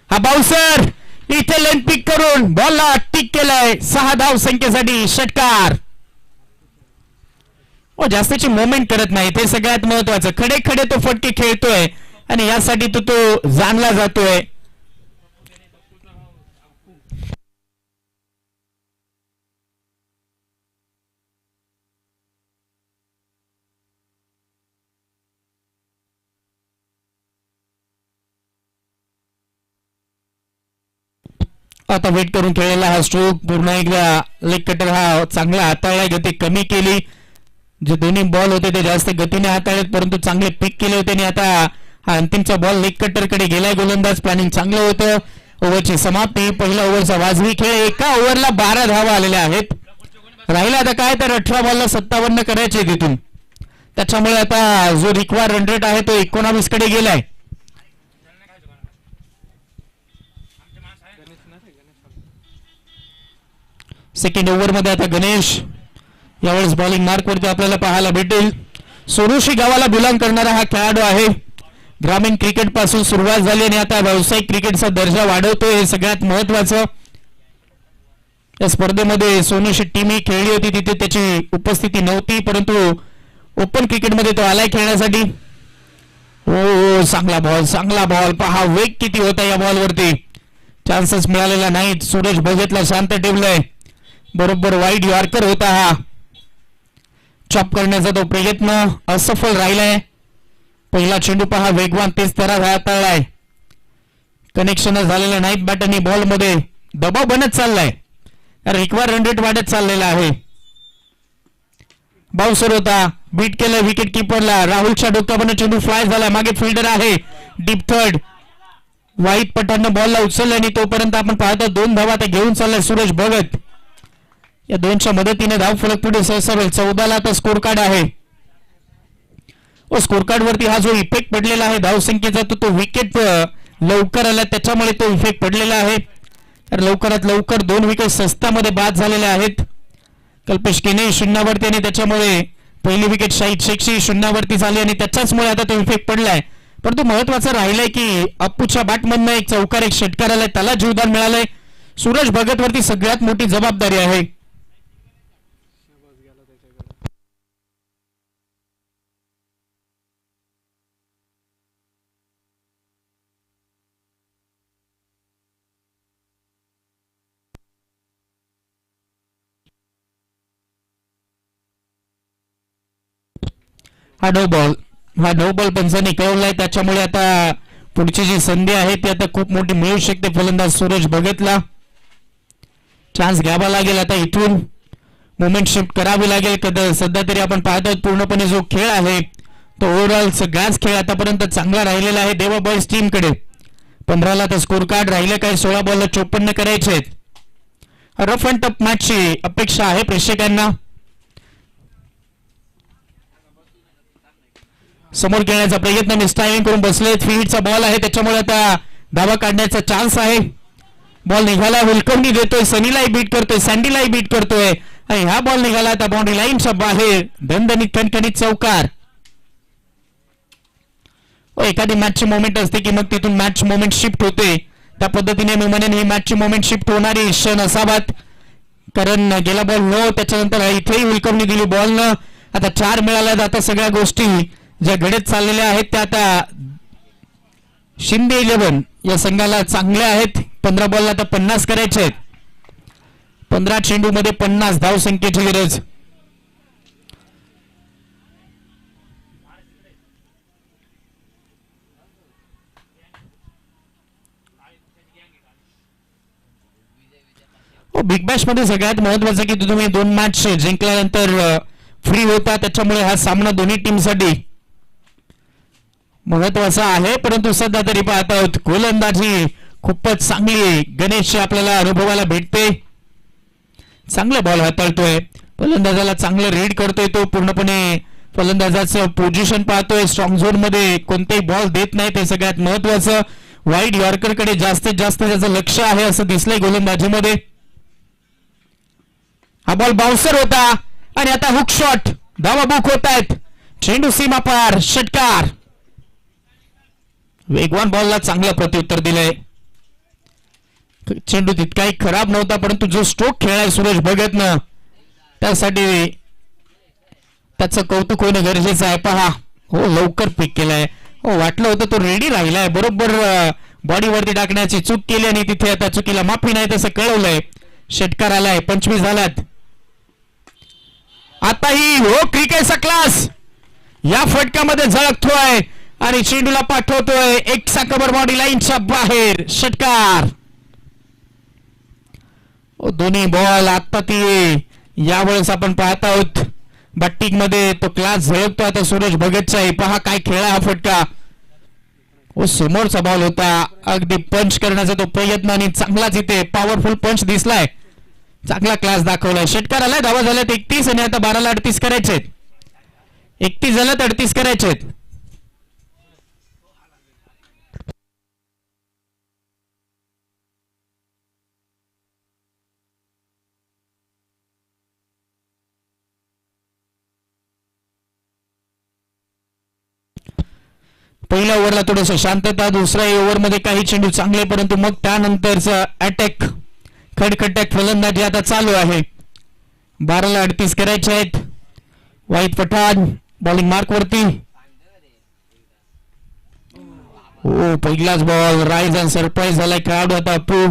[SPEAKER 1] हा बाउन्सर इथे लेन पिक करून बॉलला टिक केलाय. 6 धाव संख्येसाठी षटकार. जास्तीची मुवमेंट करत नाही, ते सगळ्यात महत्वाचं. खडे खडे तो फटके खेळतोय आणि यासाठी तो जाणला जातोय. आता वेट करून खेळलेला हा स्ट्रोक पूर्ण एकदा लेग कटर हा चांगला हाताळला, गती कमी केली. जे दोन्ही बॉल होते ते जास्त गतीने हाताळलेत परंतु चांगले पिक केले होते आणि आता हा अंतिमचा बॉल लेग कटर कडे गेलाय. गोलंदाज प्लॅनिंग चांगलं होतं. ओव्हरची समाप्ती. पहिल्या ओव्हरचा वाजवी खेळ. एका ओव्हरला 12 धावा आलेल्या आहेत. राहिला आता काय तर 18 बॉलला 57 करायचे तिथून. त्याच्यामुळे आता जो रिक्वायर रन रेट आहे तो 19 कडे गेलाय. सेकंड ओव्हर मध्ये आता गणेश यावेळेस बॉलिंग मार्क वरती आपल्याला पाहायला भेटेल. सोरुशी गावाला बिलॉंग करणारा हा खेळाडू आहे. ग्रामीण क्रिकेट पासून सुरुवात झाली आणि आता व्यावसायिक क्रिकेटचा दर्जा वाढवतोय, हे सगळ्यात महत्वाचं. या स्पर्धेमध्ये सोनूशी टीम ही खेळली होती, तिथे त्याची उपस्थिती नव्हती परंतु ओपन क्रिकेटमध्ये तो आलाय खेळण्यासाठी. हो चांगला बॉल पहा वेग किती होता या बॉलवरती. चान्सेस मिळालेला नाहीत. सूरज भगतला शांत ठेवलंय. बरोबर वाईड यॉर्कर होता हा. चॉप करण्याचा तो प्रयत्न असफल राहिलाय. पहिला चेंडू पहा वेगवान तेज तरार हाताळलाय. कनेक्शन झालेलं नाहीत बॅट आणि बॉल मध्ये दबाव बनत चाललाय. रिक्वायर रन रेट वाढत चाललेला आहे. बाउन्सर होता, बीट केलं विकेट किपरला. राहुलच्या डोक्यावरून चेंडू फ्लाय झाला. मागे फिल्डर आहे डीप थर्ड. वाईट पठाण बॉलला उचललं आणि तोपर्यंत आपण पाहतो 2 धावा आता घेऊन चाललाय सूरज भगत. या 2च्या मदतीने धाव फलक पुढे सरसावेल. 14ला आता स्कोर कार्ड आहे. स्कोर कार्ड वरती हा जो इफेक्ट पडलेला आहे धावसंख्येचा तो विकेट लवकर आला त्याच्यामुळे तो इफेक्ट पडलेला आहे. तर लवकरात लवकर 2 विकेट स्वस्तामध्ये बाद झालेल्या आहेत. कल्पेश केने शून्यावरती आणि त्याच्यामुळे पहिली विकेट शाहिद शेखची शून्यावरती झाली आणि त्याच्याचमुळे आता तो इफेक्ट पडलाय. परंतु महत्वाचं राहिलंय की अप्पूच्या बॅटमधनं एक चौकार एक षटकार आलाय, त्याला जीवदान मिळालंय. सूरज भगत वरती सगळ्यात मोठी जबाबदारी आहे. हा नो बॉल पंचांनी कळवलाय. त्याच्यामुळे आता पुढची जी संधी आहे ती आता खूप मोठी मिळू शकते फलंदाज सूरज भगतला. चान्स घ्यावा लागेल आता इथून. मोमेंट शिफ्ट करावी लागेल. सध्या तरी आपण पाहतोय पूर्णपणे जो खेळ आहे तो ओव्हरऑल सगळाच खेळ आतापर्यंत चांगला राहिलेला आहे देवा बॉयज टीम कडे. 15ला तर स्कोर कार्ड राहिले काय 16 बॉलला 54 करायचे आहेत. रफ अँड टफ मॅचची अपेक्षा आहे प्रेक्षकांना. समोर खेळण्याचा प्रयत्न मिसटायमिंग करून बसले. 3 हिटचा बॉल आहे त्याच्यामुळे आता धावा काढण्याचा चान्स आहे. बॉल निघाला, हुलकवणी देतोय, सनीलाही बीट करतोय, सँडीलाही बीट करतोय आणि हा बॉल निघाला आता बाउंड्री लाईनच्या बाहेर. दणदणीत खणखणीत चौकार. एखादी मॅचची मोमेंट असते की मग तिथून मॅच मोमेंट शिफ्ट होते. त्या पद्धतीने मी म्हणेन ही मॅचची मोमेंट शिफ्ट होणारी क्षण असावात. कारण गेला बॉल नो, त्याच्यानंतर इथेही हुलकवणी दिली बॉल न. आता 4 मिळाल्या. आता सगळ्या गोष्टी ज्या घडत चाललेल्या आहेत त्या आता शिंदे 11 या संघाला चांगल्या आहेत. 15 बॉलला आता 50 करायचे आहेत. 15 चेंडू मध्ये 50 धाव संख्येची गरज. बिग बॅश मध्ये सगळ्यात महत्वाचं की तुम्ही 2 मॅच जिंकल्यानंतर फ्री होता. त्याच्यामुळे हा सामना दोन्ही टीमसाठी महत्वाचा आहे. परंतु सध्या तरी पाहत आहोत गोलंदाजी खूपच चांगली गणेश आपल्याला अनुभवाला भेटते. चांगले बॉल हाताळतोय. फलंदाजाला चांगलं रीड करतोय. तो पूर्णपणे फलंदाजाचं पोझिशन पाहतोय. स्ट्रॉंग झोन मध्ये कोणतेही बॉल देत नाही, ते सगळ्यात महत्वाचं. वाईड यॉर्कर कडे जास्तीत जास्त त्याचं लक्ष आहे असं दिसलंय गोलंदाजीमध्ये. हा बॉल बाउन्सर होता आणि आता हुक शॉट. धावा बुक होत आहेत. चेंडू सीमा पार. षटकार. वेगवान बॉलला चांगलं प्रत्युत्तर दिलंय. चेंडू तितकाही खराब नव्हता परंतु जो स्ट्रोक खेळाय सूरज भगतनं त्यासाठी त्याचं कौतुक होणं गरजेचं आहे. पहा हो लवकर पिक केलाय. हो वाटलं होतं तो रेडी राहिलाय. बरोबर बॉडीवरती टाकण्याची चूक केली आणि तिथे आता चुकीला माफी नाही तसं कळवलंय. षटकार आलाय. 25 झालात. आताही हो क्रिकेटचा क्लास या फटक्यामध्ये झळकतोय आणि चेंडूला पाठवतोय एक साकबर बॉडी लाईनच्या बाहेर. षटकार. दोन्ही बॉल आता ती यावेळेस आपण पाहत आहोत बॅटिंग मध्ये तो क्लास झळकतो आता सूरज भगतचाही. पहा काय खेळा हा फटका. समोरचा बॉल होता अगदी पंच करण्याचा तो प्रयत्न आणि चांगलाच इथे पॉवरफुल पंच दिसलाय. चांगला क्लास दाखवलाय. षटकार आलाय. धावा झाल्यात 31 आणि आता 12ला 38 करायचे. 31 झाल्यात 38 करायचे. पहिल्या ओव्हरला थोडस शांतता. दुसऱ्या ओव्हरमध्ये काही चेंडू चांगले परंतु मग त्यानंतरचा अटॅक खडखड्याक फलंदाजी आता चालू आहे. 12ला 38 करायचे आहेत. वाईट पठाण बॉलिंग मार्क वरती. पहिलाच बॉल राईज अँड सरप्राईज झालाय खेळाडू आता अप्पू.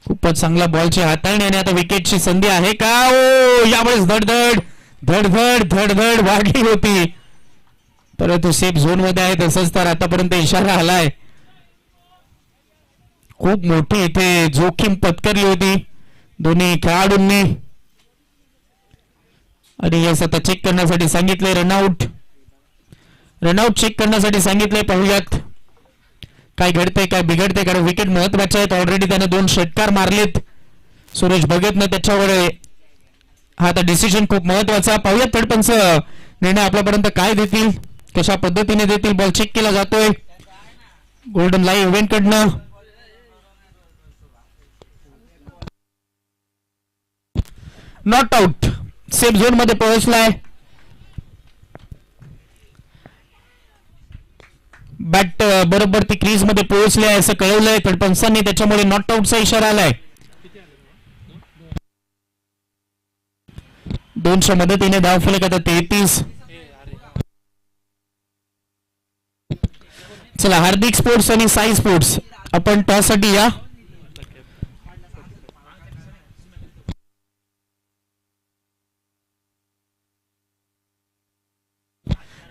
[SPEAKER 1] खूपच चांगला बॉलची हाताळणी आणि आता विकेटची संधी आहे का. यावेळेस धडधड धडधड धडधड वाढली होती परंतु सेफ झोन मध्ये आहे. तसंच तर आतापर्यंत इशारा आलाय. खूप मोठी इथे जोखीम पत्करली होती दोन्ही खेळाडूंनी आणि यस आता चेक करण्यासाठी सांगितले. रनआउट चेक करण्यासाठी सांगितले. पाहूयात काय घडते काय बिघडते कारण विकेट महत्वाचे आहेत. ऑलरेडी त्याने 2 षटकार मारलेत सूरज भगतनं. त्याच्यावर हा आता डिसिजन खूप महत्वाचा. पाहूयात तडपंच निर्णय आपल्यापर्यंत काय देतील कशा पद्धतीने देतील. बॉल चेक केला जातोय गोल्डन लाईव्ह इव्हेंट कडनं. नॉट आउट सेफ झोन मध्ये पोहोचलाय. बॅट बरोबर ती क्रीज मध्ये पोहोचली आहे असं कळवलंय तडपंचांनी. त्याच्यामुळे नॉट आउटचा इशारा आलाय. 200 मदतीने धावफलक आता 33. चला हार्दिक स्पोर्ट्स आणि साई स्पोर्ट्स आपण टॉस साठी या.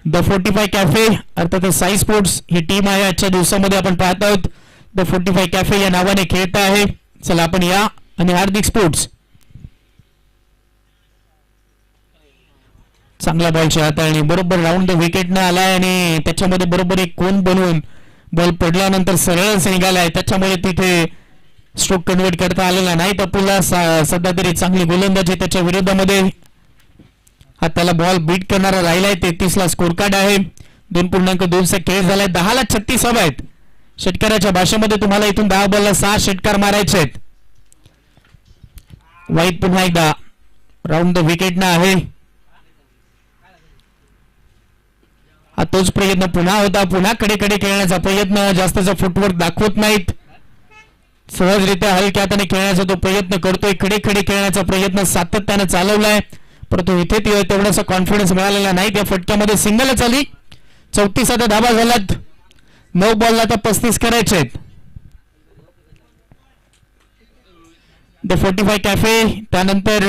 [SPEAKER 1] द 45 कॅफे अर्थात साई स्पोर्ट्स ही टीम आहे. आजच्या दिवसामध्ये आपण पाहत आहोत द 45 कॅफे या नावाने खेळत आहे. चला आपण या आणि हार्दिक स्पोर्ट्स. चांगला बॉलची हाताळणी बरोबर राऊंड द विकेट न आलाय आणि त्याच्यामध्ये बरोबर एक कोन बनवून बॉल पडल्यानंतर सरळच निघालाय. त्याच्यामुळे तिथे स्ट्रोक कन्वर्ट करता आलेला नाही. तपुला सध्या तरी चांगली गोलंदाजी त्याच्या विरोधामध्ये. हा त्याला बॉल बीट करणारा राहिलाय. 33 ला स्कोर कार्ड आहे. 2.2 खेळ झालाय. 10ला 36 हवा आहेत. षटकाराच्या भाषेमध्ये तुम्हाला इथून 10 बॉलला 6 षटकार मारायचे आहेत. वाईट पुन्हा एकदा राऊंड द विकेट ना आहे. हा तोच प्रयत्न पुन्हा होता. पुन्हा कडे खेळण्याचा प्रयत्न. जास्तचा फुटवर्क दाखवत नाहीत. सहजरित्या हलक्या हाताने खेळण्याचा तो प्रयत्न करतोय. कडे खेळण्याचा प्रयत्न सातत्याने चालवलाय परंतु इथे तेवढासा कॉन्फिडन्स मिळालेला नाही. त्या फटक्यामध्ये सिंगलच आली. 34 आता धाबा झाल्यात. 9 बॉलला आता 35 करायचे आहेत. द 45 कॅफे त्यानंतर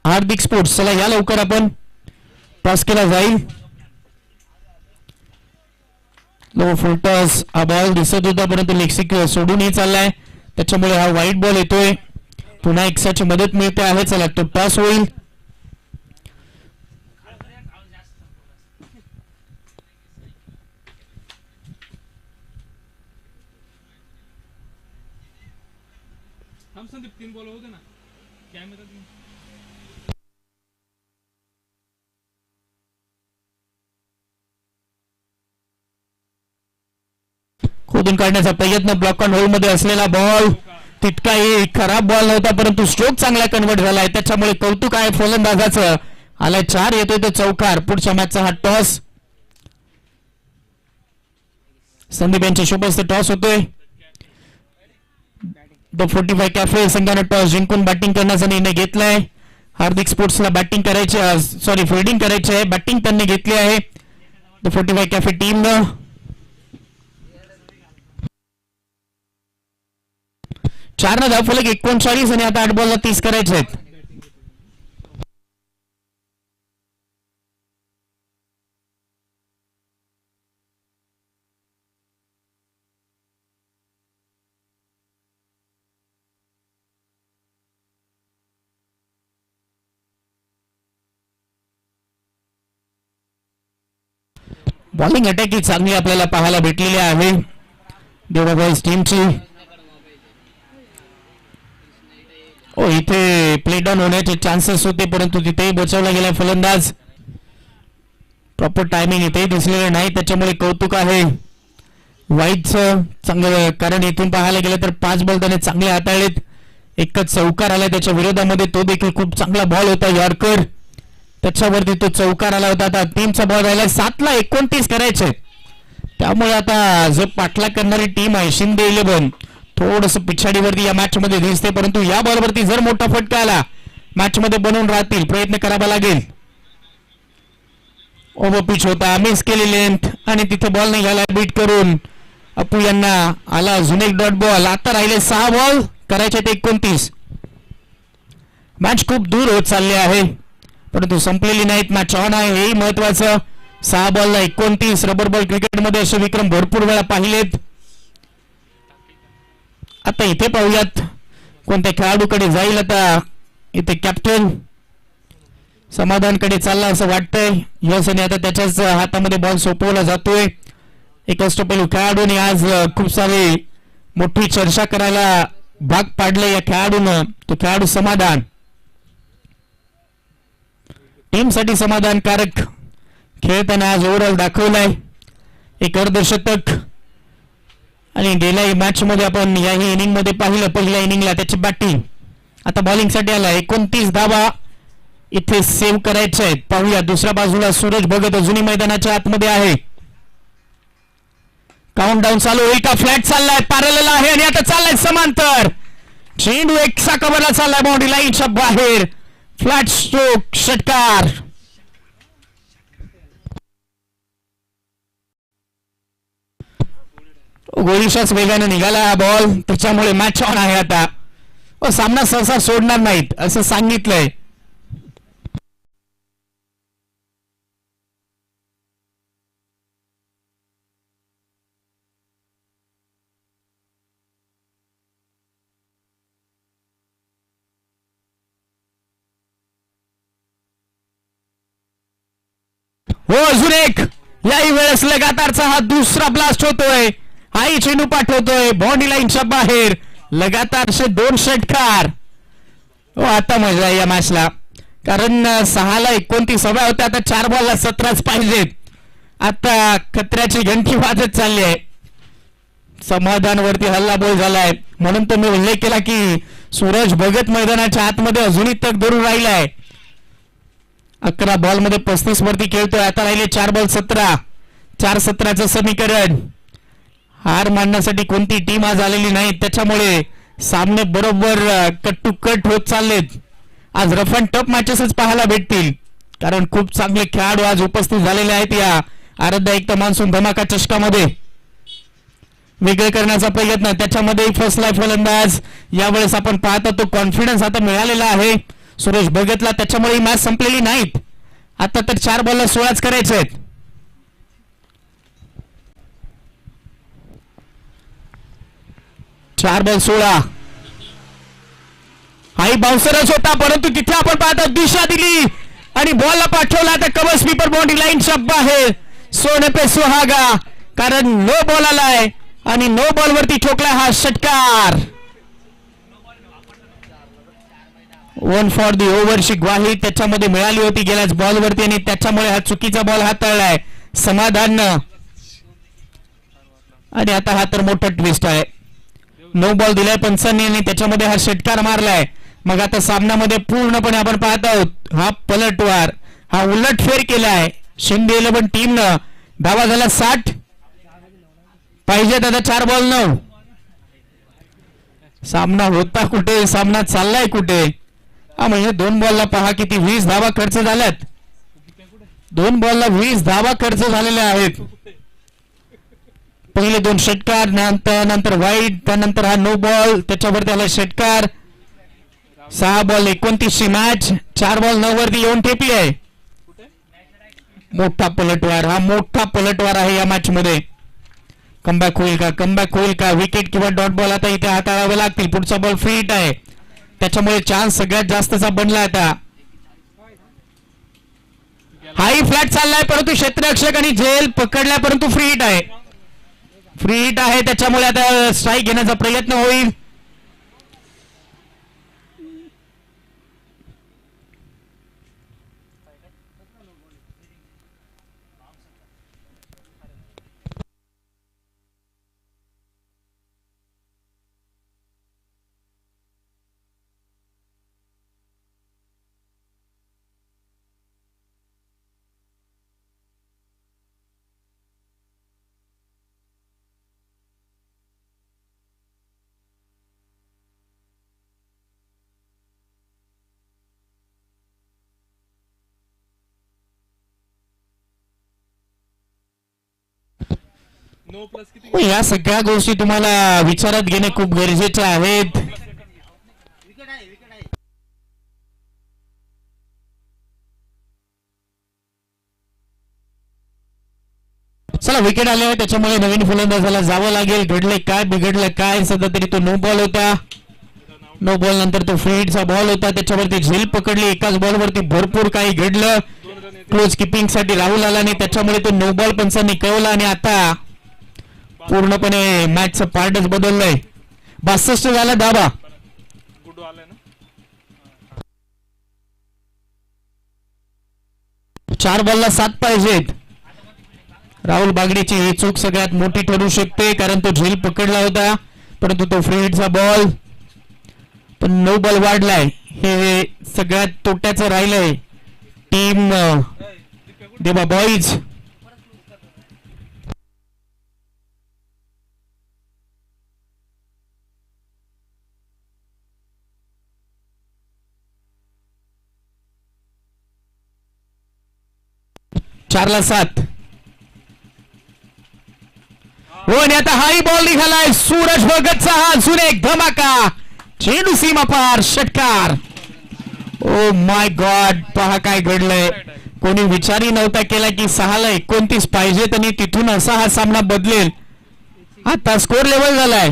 [SPEAKER 1] हार्दिक स्पोर्ट्स. चला या लवकर आपण टॉस केला जाईल. लो फुलटॉस हा बॉल दिसत होता परंतु लेक्सिक सोडूनही चाललाय त्याच्यामुळे हा वाईट बॉल येतोय. पुन्हा एक्साची मदत मिळते आहे. चला तो टॉस होईल. खोदून काढण्याचा प्रयत्न. ब्लॉक ऑन होल मध्ये असलेला बॉल तितकाही खराब बॉल नव्हता परंतु स्ट्रोक चांगला कन्वर्ट झालाय. त्याच्यामुळे कौतुक आहे फलंदाजाचं. आलाय 4 येतोय तो चौकार. पुढच्या मॅचचा हा टॉस संदीप यांच्या शोभस्ते टॉस होतोय. द 45 कॅफे संघाने टॉस जिंकून बॅटिंग करण्याचा निर्णय घेतलाय. हार्दिक स्पोर्ट्सला बॅटिंग करायची फिल्डिंग करायची आहे. बॅटिंग त्यांनी घेतली आहे द 45 कॅफे टीमनं. 4 न धावफलक 39 आणि आता 8 बॉलला 30 करायचे आहेत. बॉलिंग अटॅक ही चांगली आपल्याला पाहायला भेटलेली आहे देवरा बॉयज टीमची. इथे प्ले डाऊन होण्याचे चान्सेस होते परंतु तिथेही बचावला गेला फलंदाज. प्रॉपर टायमिंग इथेही दिसलेलं नाही त्याच्यामुळे कौतुक आहे वाईटचं चांगलं. कारण इथून पाहायला गेलं तर 5 बॉल त्याने चांगले हाताळलेत. एकच चौकार आला त्याच्या विरोधामध्ये तो देखील खूप चांगला बॉल होता यॉर्कर त्याच्यावरती तो चौकार आला होता. आता टीमचा बॉल राहिला 7ला 29 करायचे त्यामुळे आता जो पाठलाग करणारी टीम आहे शिंदे 11 थोडस पिछाडीवरती या मॅच मध्ये दिसते परंतु या बॉलवरती जर मोठा फटका आला मॅच मध्ये बनवून राहतील प्रयत्न करावा लागेल. ओव्हर पिच होता मिस केली लेंथ आणि तिथे बॉल निघाला बीट करून अपू यांना आला अजून एक डॉट बॉल. आता राहिले 6 बॉल करायचे ते 29. मॅच खूप दूर होत चालली आहे परंतु संपलेली नाहीत मॅच ऑन आहे हेही महत्वाचं. 6 बॉलला 29 रबर बॉल क्रिकेटमध्ये असे विक्रम भरपूर वेळा पाहिलेत. आता इथे पाहूयात कोणत्या खेळाडूकडे जाईल. आता इथे कॅप्टन समाधानकडे चालला असं वाटतंय यशने. आता त्याच्याच हातामध्ये बॉल सोपवला जातोय. एक अष्टपैलू खेळाडूने आज खूप सारी मोठी चर्चा करायला भाग पाडले या खेळाडूनं. तो खेळाडू समाधान टीमसाठी समाधानकारक खेळ त्याने आज ओव्हरऑल दाखवलाय. एक अर्धशतक आणि गेल्या मॅच मध्ये आपण याही इनिंग मध्ये पाहिलं पहिल्या इनिंगला त्याची बॅटिंग. आता बॉलिंग साठी आला 29 धावा इथे सेव्ह करायचे आहेत. पाहूया दुसऱ्या बाजूला सूरज भगत अजूनही मैदानाच्या आतमध्ये आहे. काउंट डाऊन चालू होईल का? फ्लॅट चाललाय पॅरलल आहे आणि आता चाललाय समांतर चेंडू एकसा कव्हरला चाललाय बाउंड्री लाईनच्या बाहेर. फ्लॅट स्ट्रोक षटकार. गोळीशाच वेगाने निघाला हा बॉल त्याच्यामुळे मॅच ऑन आहे. आता सामना सहसा सोडणार नाहीत असं सांगितलंय. हो अजून एक याही वेळेस लगातारचा हा दुसरा ब्लास्ट होतोय. हाही चेंडू पाठवतोय बाउंड्री लाईनच्या बाहेर. लगातारचे 2 षटकार. आता मजा आहे या मॅचला कारण 6ला 29 हव्या होत्या. आता 4 बॉलला 17च पाहिजेत. आता खतऱ्याची घंटी वाजत चालली आहे. समाधानवरती हल्ला बोल झालाय म्हणून तो मी उल्लेख केला की सूरज भगत मैदानाच्या आतमध्ये अजूनही तक धरून राहिलाय. 11 बॉल मध्ये 35 वरती खेळतोय. आता राहिले 4 बॉल 17. 4-17चं समीकरण. हार मानण्यासाठी कोणती टीम आज आलेली नाही त्याच्यामुळे सामने बरोबर कट टू कट होत चाललेत. आज रफ अँड टफ मॅचेसच पाहायला भेटतील कारण खूप चांगले खेळाडू आज उपस्थित झालेले आहेत या आराध्य एकता मान्सून धमाका चषकामध्ये. वेगळे करण्याचा प्रयत्न त्याच्यामध्ये फसलाय फलंदाज. यावेळेस आपण पाहतो तो कॉन्फिडन्स आता मिळालेला आहे सुरेश भगतला त्याच्यामुळे मॅच संपलेली नाहीत. आता तर 4 बॉलला 16च करायचे आहेत. 4 बॉल 16. हाही बाउन्सरच होता परंतु तिथे आपण पाहतो दिशा दिली आणि बॉलला पाठवला तर कव्हर स्वीपर बाउंड्री लाईनच्या बाहेर. सोने पे सुहागा कारण नो बॉल आलाय आणि नो बॉल वरती ठोकलाय हा षटकार. 1 फॉर दी ओव्हरची ग्वाही त्याच्यामध्ये मिळाली होती गेल्याच बॉलवरती आणि त्याच्यामुळे हा चुकीचा बॉल हाताळलाय समाधान. आणि आता हा तर मोठा ट्विस्ट आहे. नो बॉल दिलाय पंचांनी आणि त्याच्यामध्ये हा षटकार मारलाय. मग आता सामन्यामध्ये पूर्णपणे आपण पाहत आहोत हा पलटवार हा उलटफेर केलाय शिंदे 11 टीमनं. धावा झाला 60 पाहिजेत आता 4 बॉल 9. सामना होता कुठे सामना चाललाय कुठे. हा म्हणजे 2 बॉलला पहा किती 20 धावा खर्च झाल्यात. 2 बॉलला 20 धावा खर्च झालेल्या आहेत. पहिले 2 षटकार नंतर वाईट त्यानंतर हा नो बॉल त्याच्यावर त्याला षटकार. 6 बॉल 29 ची मॅच 4 बॉल 9 वरती येऊन ठेपली आहे. मोठा पलटवार हा मोठा पलटवार आहे या मॅच मध्ये. कमबॅक होईल का विकेट किंवा डॉट बॉल आता इथे हाताळावे लागतील. पुढचा बॉल फ्री हिट आहे त्याच्यामुळे चान्स सगळ्यात जास्तचा बनला आता. हाई फ्लॅट चाललाय परंतु क्षेत्ररक्षक आणि झेल पकडलाय परंतु फ्री हिट आहे. फ्री हिट आहे त्याच्यामुळे आता स्ट्राईक घेण्याचा प्रयत्न होईल. या सगळ्या गोष्टी तुम्हाला विचारात घेणे खूप गरजेचे आहेत. चला विकेट आले आहे त्याच्यामुळे नवीन फलंदाजाला जावं लागेल. घडले काय बिघडलं काय सध्या तरी तो नो बॉल होता. नो बॉल नंतर तो फ्री हिटचा बॉल होता त्याच्यावरती झेल पकडली. एकाच बॉलवरती भरपूर काही घडलं. क्लोज किपिंग साठी राहुल आला नाही त्याच्यामुळे तो नो बॉल पंचांनी कळवला आणि आता पूर्णपणे मॅचचं पार्टच बदललंय. 62 झाला धाबा. 4 बॉलला 7 पाहिजेत. राहुल बागडीची ही चूक सगळ्यात मोठी ठरू शकते कारण तो झेल पकडला होता परंतु तो फ्री हिटचा बॉल पण नो बॉल वाढलाय. हे सगळ्यात तोट्याचं राहिलंय टीम देवा बॉईज. चारला 7 हो आणि आता हाही बॉल निघालाय. सूरज भगतचा हा अजून एक धमाका. चेंडू सीमा पार षटकार. ओ माय गॉड पहा काय घडलंय. कोणी विचारही नव्हता केला की 6ला 29 पाहिजेत आणि तिथून असा हा सामना बदलेल. आता स्कोर लेवल झालाय.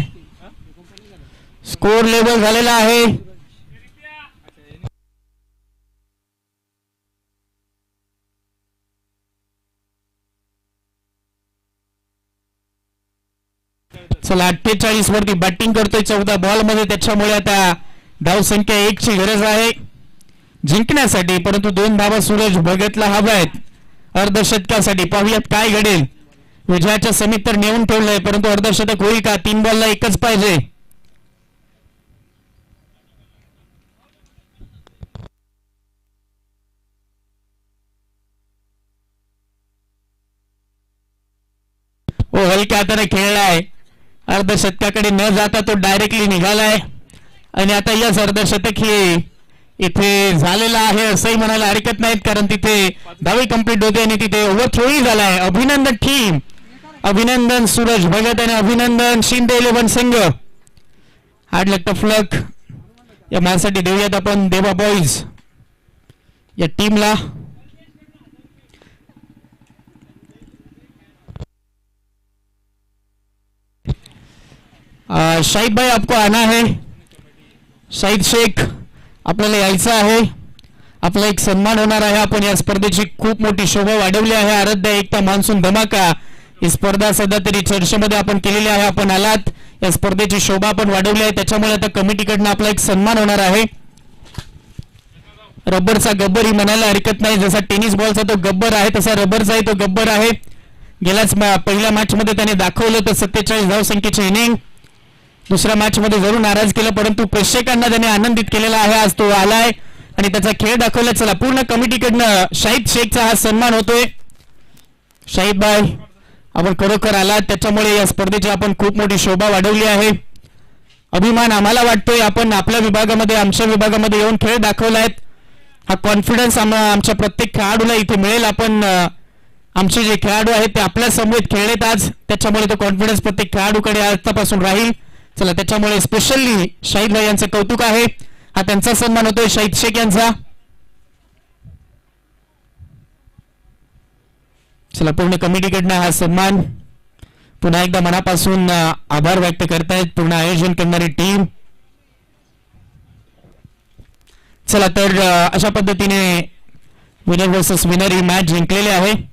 [SPEAKER 1] स्कोर लेवल झालेला आहे. चला 48 वरती बॅटिंग करतोय 14 बॉल मध्ये त्याच्यामुळे आता धाव संख्या 1 ची गरज आहे जिंकण्यासाठी परंतु 2 धावा सूरज भगतला हव्या आहेत अर्धशतकासाठी. पाहूयात काय घडेल. विजयाच्या समीत तर नेऊन ठेवलंय परंतु अर्धशतक होईल का. 3 बॉलला 1च पाहिजे. हो हलक्या हाताने खेळलाय. अर्धशतकाकडे न जाता तो डायरेक्टली निघालाय आणि आता यस अर्धशतक हे इथे झालेलं आहे असंही म्हणायला हरकत नाहीत कारण तिथे धावी कंप्लीट होते आणि तिथे ओव्हरथ्रोही झालाय. अभिनंदन टीम. अभिनंदन सूरज भगत आणि अभिनंदन शिंदे 11 संघ. हार्ड लक टफ लक या मॅचसाठी देऊयात आपण देवा बॉईज या टीमला. शाहिद भाई आपको आना है. शाहिद शेख आपल्याला यायचं आहे. आपला एक सन्मान होणार आहे. आपण या स्पर्धेची खूप मोठी शोभा वाढवली आहे. आराध्य एकता मान्सून धमाका ही स्पर्धा सध्या तरी चर्चेमध्ये आपण केलेली आहे. आपण आलात या स्पर्धेची शोभा आपण वाढवली आहे त्याच्यामुळे आता कमिटीकडनं आपला एक सन्मान होणार आहे. रबरचा गब्बर ही म्हणायला हरकत नाही. जसा टेनिस बॉलचा तो गब्बर आहे तसा रबरचाही तो गब्बर आहे. गेल्याच पहिल्या मॅच मध्ये त्याने दाखवलं तर 47 धाव संख्येचे इनिंग. दुसऱ्या मॅच मध्ये जरूर नाराज केलं परंतु प्रेक्षकांना त्याने आनंदित केलेला आहे. आज तो आलाय आणि त्याचा खेळ दाखवला. चला पूर्ण कमिटीकडनं शाहिद शेखचा हा सन्मान होतोय. शाहिद भाई आपण खरोखर आलात त्याच्यामुळे या स्पर्धेची आपण खूप मोठी शोभा वाढवली आहे. अभिमान आम्हाला वाटतोय. आपण आपल्या विभागामध्ये आमच्या विभागामध्ये येऊन खेळ दाखवलायत. हा कॉन्फिडन्स आमच्या प्रत्येक खेळाडूला इथे मिळेल. आपण आमचे जे खेळाडू आहेत ते आपल्या समवेत खेळलेत आज त्याच्यामुळे तो कॉन्फिडन्स प्रत्येक खेळाडूकडे आजपासून राहील. चला त्याच्यामुळे स्पेशली शाहिद भाई यांचं कौतुक आहे. हा त्यांचा सन्मान होतोय शाहिद शेख यांचा. चला पूर्ण कमिटीकडनं हा सन्मान पुन्हा एकदा मनापासून आभार व्यक्त करतायत पूर्ण आयोजन करणारी टीम. चला तर अशा पद्धतीने विनर वर्सेस विनर ही मॅच जिंकलेली आहे.